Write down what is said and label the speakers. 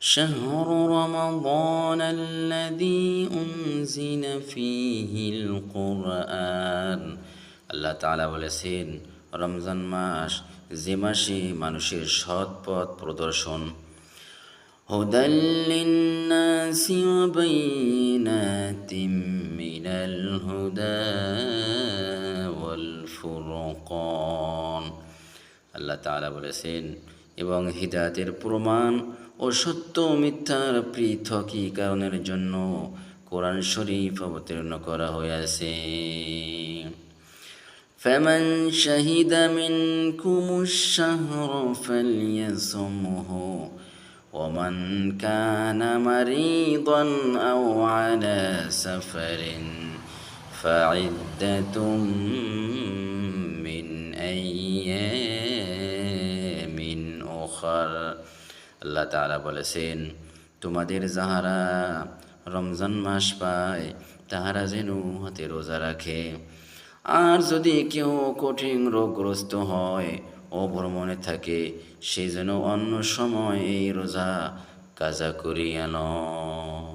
Speaker 1: شهر رمضان الذي أنزل فيه القرآن আল্লাহ তাআলা বলেছেন রমজান মাস যে মাসে মানুষের সৎ পথ প্রদর্শন হুদাল লিন্নাসি ওয়া বাইয়িনাতিম মিনাল হুদা ওয়াল ফুরকান আল্লাহ তাআলা বলেছেন এবং হিদায়াতের প্রমাণ ও সত্য মিথ্যার পৃথকীকরণের জন্য কোরআন শরীফ অবতীর্ণ করা হয়েছে। ফামান শাহিদা মিনকুমুশ শাহরা ফালইয়াসুমহু ওয়া মান কানা মারিদান আও আলা সাফারিন ফাইদ্দাতুম মিন আইয়ামিন উখর আল্লাহ তাআলা বলেছেন তোমাদের যাহারা রমজান মাস পায় তাহারা যেন হাতে রোজা রাখে, আর যদি কেউ কঠিন রোগগ্রস্ত হয় ও ভ্রমণে থাকে সে যেন অন্য সময় এই রোজা কাজা করিয়া লয়।